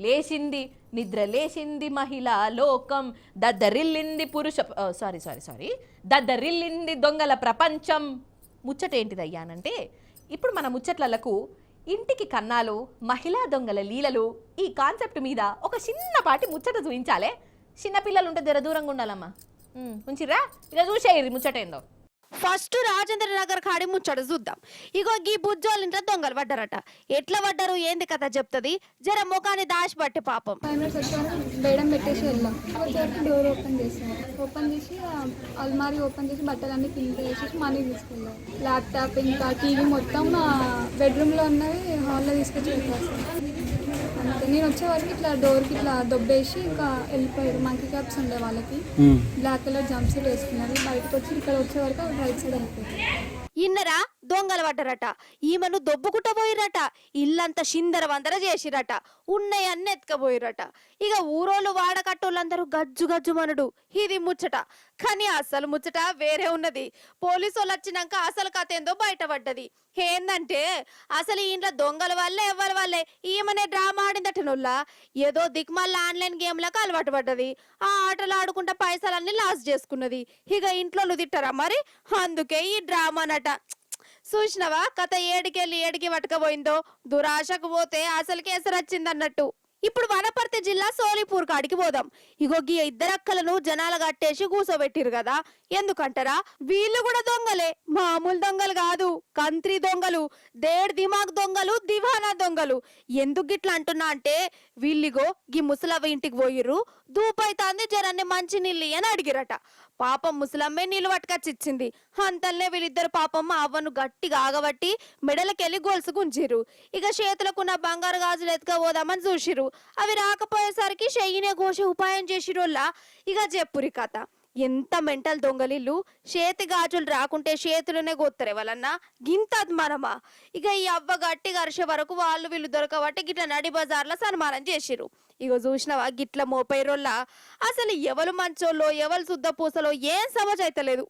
లేచింది నిద్ర లేచింది మహిళా లోకం, దద్దరిల్లింది పురుష సారీ సారీ సారీ దద్దరిల్లింది దొంగల ప్రపంచం. ముచ్చటేంటిదయ్యానంటే, ఇప్పుడు మన ముచ్చట్లకు ఇంటికి కన్నాలు, మహిళా దొంగల లీలలు, ఈ కాన్సెప్ట్ మీద ఒక చిన్నపాటి ముచ్చట చూపించాలే. చిన్నపిల్లలు ఉంటే జర దూరంగా ఉండాలమ్మా. ఉంచిరా, ఇక చూసేయి ముచ్చటేందో. ఫస్ట్ రాజేంద్ర నగర్ కాడి ముచ్చట చూద్దాం. ఇగో గీ బుజ్జోళ్ళ ఇంట్లో దొంగలు పడ్డారట. ఎట్లా పడ్డారు ఏంది కథ చెప్తుంది, జర ముఖాన్ని దాచి పట్టి పాపం. బేడం పెట్టేసి వెళ్ళాం. వచ్చేసరికి డోర్ ఓపెన్ చేసి అల్మారీ ఓపెన్ చేసి బట్టలన్నీ కింద వేసేసి మనీ తీసుకెళ్ళాం. ల్యాప్టాప్ ఇంకా టీవీ మొత్తం బెడ్రూమ్లో ఉన్నవి హాల్లో తీసుకొచ్చి పెట్టేస్తాం. అంతే. నేను వచ్చే వరకు ఇట్లా డోర్కి ఇట్లా దొబ్బేసి ఇంకా వెళ్ళిపోయారు. మంకీ క్యాప్స్ ఉండే వాళ్ళకి, బ్లాక్ కలర్ జంప్ సూట్ వేసుకున్నారు. బయటకు వచ్చి ఇక్కడ వచ్చే వరకు రైట్ సైడ్ వెళ్ళిపోయారు. ఇన్నరా దొంగలు పడ్డారట. ఈమెను దొబ్బుకుంట పోయిరట. ఇల్లంతా చిందర వందర చేసిరట. ఉన్నయన్నీ ఎత్తుకపోయిరట. ఇక ఊరోళ్ళు వాడకట్టోళ్ళందరూ గజ్జు గజ్జు మనుడు. ఇది ముచ్చట. కానీ అసలు ముచ్చట వేరే ఉన్నది. పోలీసు వాళ్ళు వచ్చినాక అసలు కథ ఏందో బయటపడ్డది. ఏందంటే అసలు ఇంట్లో దొంగల వల్లే ఎవరి వల్లే ఈమెనే డ్రామా ఆడిందటనుల్లా. ఏదో దిక్మల్ల ఆన్లైన్ గేమ్లకు అలవాటు పడ్డది. ఆ ఆటలు ఆడుకుంటా పైసలన్నీ లాస్ చేసుకున్నది. ఇక ఇంట్లో తిట్టారా మరి, అందుకే ఈ డ్రామా నట. చూసినవా కథ ఏడికెళ్ళి ఏడికి పట్టుకపోయిందో. దురాశకు పోతే అసలుకి ఎసరొచ్చిందన్నట్టు. ఇప్పుడు వనపర్తి జిల్లా సోలిపూర్ కాడికి పోదాం. ఇగో గీ ఇద్దరక్కలను జనాలు కట్టేసి కూసోబెట్టిరు కదా. ఎందుకంటారా, వీళ్ళు కూడా దొంగలే. మామూలు దొంగలు కాదు, కంత్రి దొంగలు, దేడ్ దిమాగ్ దొంగలు, దివానా దొంగలు. ఎందుకు గిట్లా అంటున్నా అంటే, వీళ్ళిగో గీ ముసలవ్వ ఇంటికి పోయిర్రు. దూపైతాంది, జరాన్ని మంచి నీళ్ళు అని అడిగిరట. పాపం ముసలమ్మే నీళ్ళు పట్టుకొచ్చిచ్చింది. అంతల్నే వీళ్ళిద్దరు పాపం అవ్వను గట్టిగా ఆగబట్టి మెడలకెళ్ళి గొలుసు గుంజిరు. ఇక చేతులకున్న బంగారు గాజులు ఎత్తుకపోదామని చూసిరు. అవి రాకపోయేసరికి చెయ్యినే కోసి ఉపాయం చేసిరోళ్ళ. ఇక చెప్పురి కథ. ఎంత మెంటల్ దొంగలిల్లు. చేతి గాజులు రాకుంటే చేతులనే గోత్తరే వాళ్ళన్నా. గింత మనమా. ఇక ఈ అవ్వ గట్టి గరిసే వరకు వాళ్ళు వీళ్ళు దొరకబట్టి గిట్ల నడి బజార్లో సన్మానం చేసిరు. ఇగో చూసినవా గిట్ల మోపైరోళ్ళ. అసలు ఎవరు మంచోళ్ళో ఎవరు శుద్ధ పూసలో ఏం సమజ్ అయితలేదు.